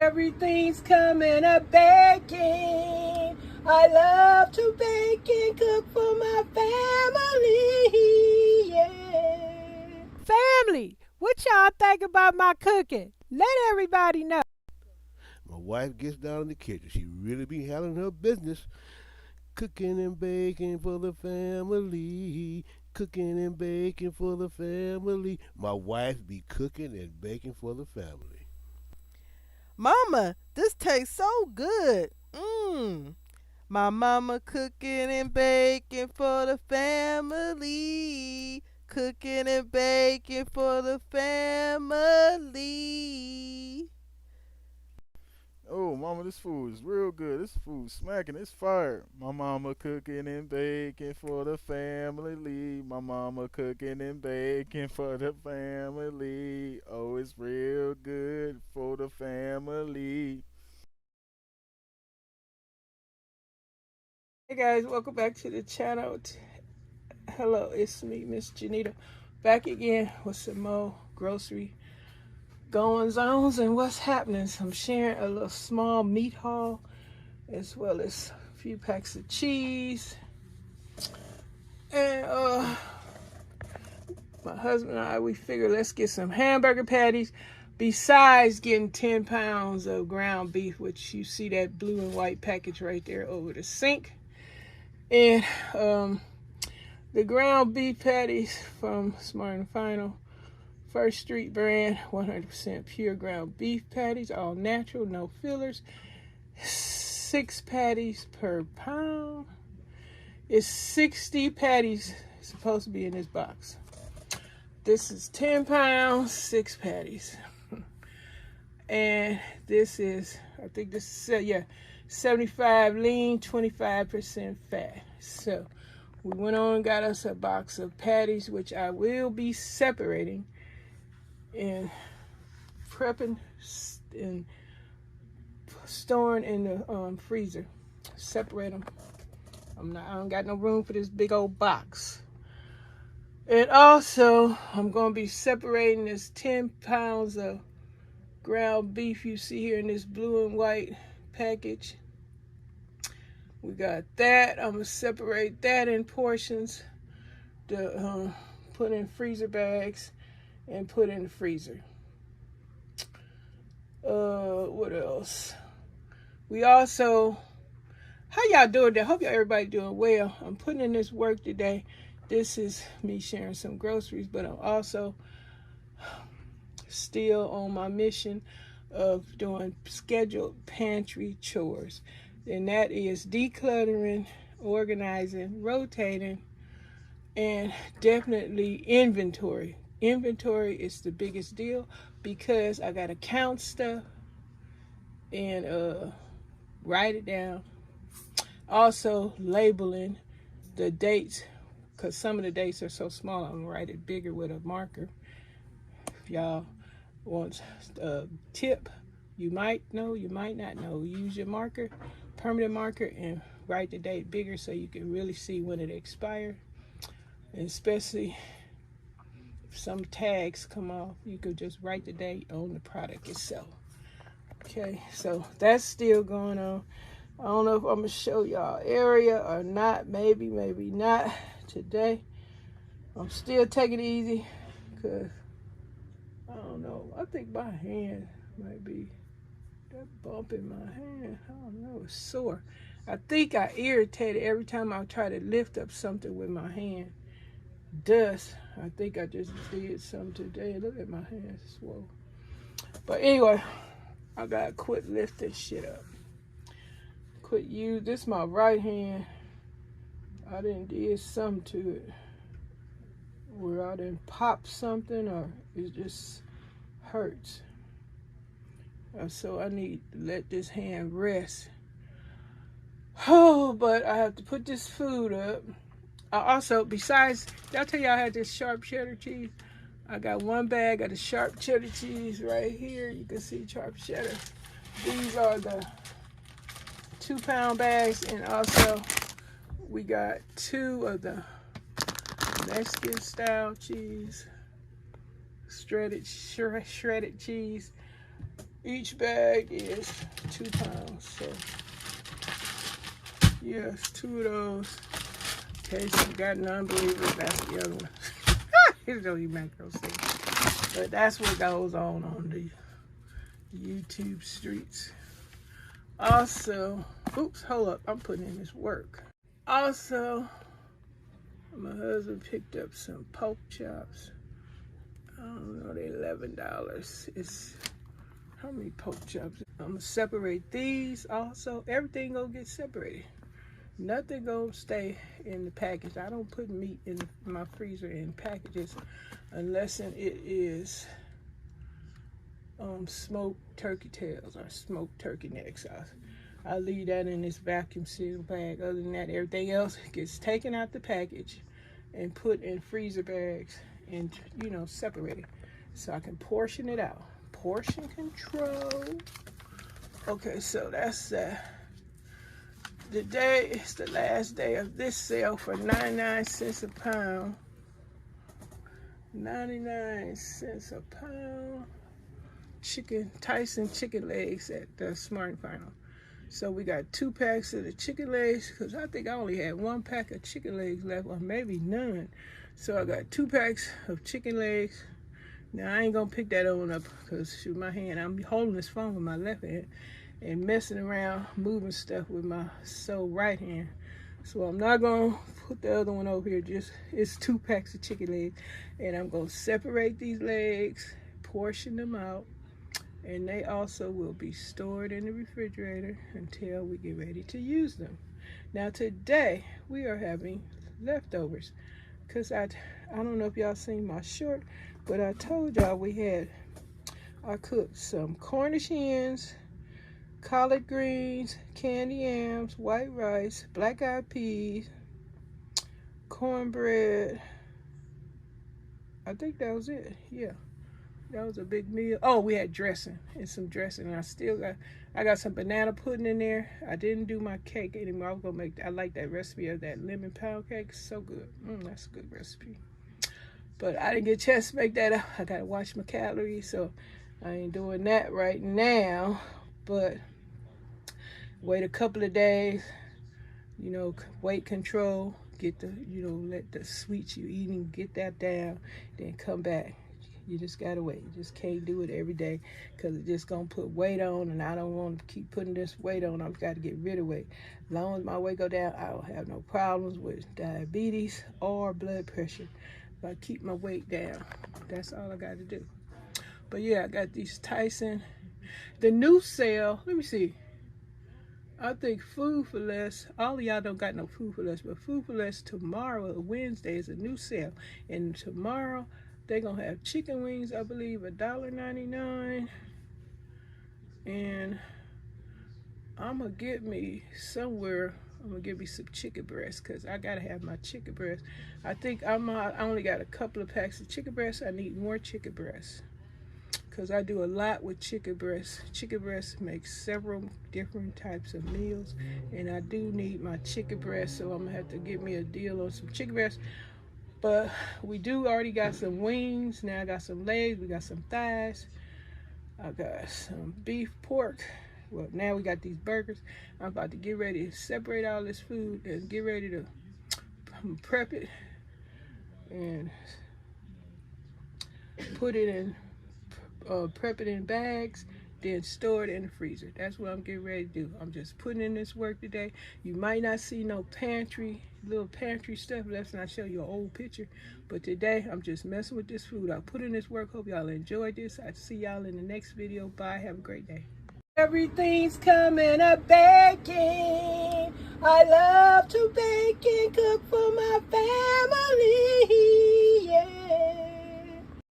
Everything's coming up baking. I love to bake and cook for my family. Yeah. Family, what y'all think about my cooking? Let everybody know. My wife gets down in the kitchen. She really be handling her business. Cooking and baking for the family. Cooking and baking for the family. My wife be cooking and baking for the family. Mama, this tastes so good. Mmm. My mama cooking and baking for the family. Cooking and baking for the family. Oh, mama, this food is real good. This food smacking. It's fire. My mama cooking and baking for the family. My mama cooking and baking for the family. Oh, it's real good for the family. Hey guys, welcome back to the channel. Hello, it's me, Miss Janita, back again with some more grocery goings ons and what's happening. So I'm sharing a little small meat haul as well as a few packs of cheese. And my husband and I, we figured let's get some hamburger patties besides getting 10 pounds of ground beef, which you see that blue and white package right there over the sink. And the ground beef patties from Smart and Final, First Street brand, 100% pure ground beef patties, all natural, no fillers. 6 patties per pound. It's 60 patties supposed to be in this box. This is 10 pounds, 6 patties. And this is, I think this is, 75 lean, 25% fat. So we went on and got us a box of patties, which I will be separating and prepping and storing in the freezer. Separate them. I don't got no room for this big old box. And also, I'm going to be separating this 10 pounds of ground beef you see here in this blue and white package. We got that. I'm going to separate that in portions to put in freezer bags and put in the freezer. What else? We also, how y'all doing there? Hope y'all everybody doing well. I'm putting in this work today. This is me sharing some groceries, but I'm also still on my mission of doing scheduled pantry chores. And that is decluttering, organizing, rotating, and definitely inventory. Inventory is the biggest deal because I got to count stuff and write it down. Also labeling the dates, because some of the dates are so small, I'm gonna write it bigger with a marker. If y'all want a tip, you might know, you might not know, use your marker, permanent marker, and write the date bigger so you can really see when it expired. And especially if some tags come off, you could just write the date on the product itself. Okay, so that's still going on. I don't know if I'm gonna show y'all area or not. Maybe not today. I'm still taking it easy because I don't know. I think my hand might be that bump in my hand. I don't know. It's sore. I think I irritated every time I try to lift up something with my hand. Dust. I think I just did something today. Look at my hands swole. But anyway, I gotta quit lifting shit up. Quit use this my right hand. I done did something to it where I done pop something or it just hurts. So I need to let this hand rest. Oh, but I have to put this food up. I also, besides, did I tell you I had this sharp cheddar cheese? I got one bag of the sharp cheddar cheese right here. You can see sharp cheddar. These are the 2 pound bags, and also we got 2 of the Mexican style cheese, shredded cheese. Each bag is 2 pounds. So, yes, 2 of those. In case you got non-believers, that's the other one. It don't even make no sense. But that's what goes on the YouTube streets. Also, oops, hold up, I'm putting in this work. Also, my husband picked up some pork chops. I don't know, they're $11. It's, how many pork chops? I'm gonna separate these also. Everything gonna get separated. Nothing gonna stay in the package. I don't put meat in my freezer in packages unless it is smoked turkey tails or smoked turkey necks. I leave that in this vacuum seal bag. Other than that, everything else gets taken out the package and put in freezer bags and, you know, separated so I can portion it out. Portion control. Okay, so that's today is the last day of this sale for 99 cents a pound. 99 cents a pound. Tyson chicken legs at the Smart & Final. So we got 2 packs of the chicken legs because I think I only had 1 pack of chicken legs left, or maybe none. So I got 2 packs of chicken legs. Now I ain't gonna pick that one up because shoot, my hand, I'm holding this phone with my left hand and messing around, moving stuff with my right hand. So I'm not gonna put the other one over here. Just it's 2 packs of chicken legs, and I'm gonna separate these legs, portion them out. And they also will be stored in the refrigerator until we get ready to use them. Now today we are having leftovers because I don't know if y'all seen my short, but I told y'all I cooked some Cornish hens, collard greens, candy yams, white rice, black-eyed peas, cornbread. I think that was it. Yeah. That was a big meal. Oh, we had dressing and some dressing. And I got some banana pudding in there. I didn't do my cake anymore. I was gonna I like that recipe of that lemon pound cake. So good. That's a good recipe. But I didn't get a chance to make that up. I gotta watch my calories, so I ain't doing that right now. But wait a couple of days, you know, weight control, get the, you know, let the sweets you eating, get that down, then come back. You just gotta wait. You just can't do it every day because it's just gonna put weight on, and I don't want to keep putting this weight on. I've got to get rid of weight. As long as my weight go down, I don't have no problems with diabetes or blood pressure. If I keep my weight down, that's all I got to do. But yeah, I got these Tyson. The new sale, let me see. I think Food for Less, all of y'all don't got no Food for Less, but Food for Less tomorrow, Wednesday, is a new sale. And tomorrow, they're going to have chicken wings, I believe, $1.99. And I'm going to get me some chicken breast because I got to have my chicken breast. I think I only got a couple of packs of chicken breast. I need more chicken breast because I do a lot with chicken breast. Chicken breast makes several different types of meals, and I do need my chicken breast, so I'm going to have to get me a deal on some chicken breast. But we already got some wings. Now I got some legs. We got some thighs. I got some beef, pork. Well, now we got these burgers. I'm about to get ready to separate all this food and get ready to prep it and put it in, prep it in bags, then store it in the freezer. That's what I'm getting ready to do. I'm just putting in this work today. You might not see no little pantry stuff. Let's not show you an old picture. But today, I'm just messing with this food. I'll put in this work. Hope y'all enjoyed this. I'll see y'all in the next video. Bye. Have a great day. Everything's coming up baking. I love to bake and cook for my family.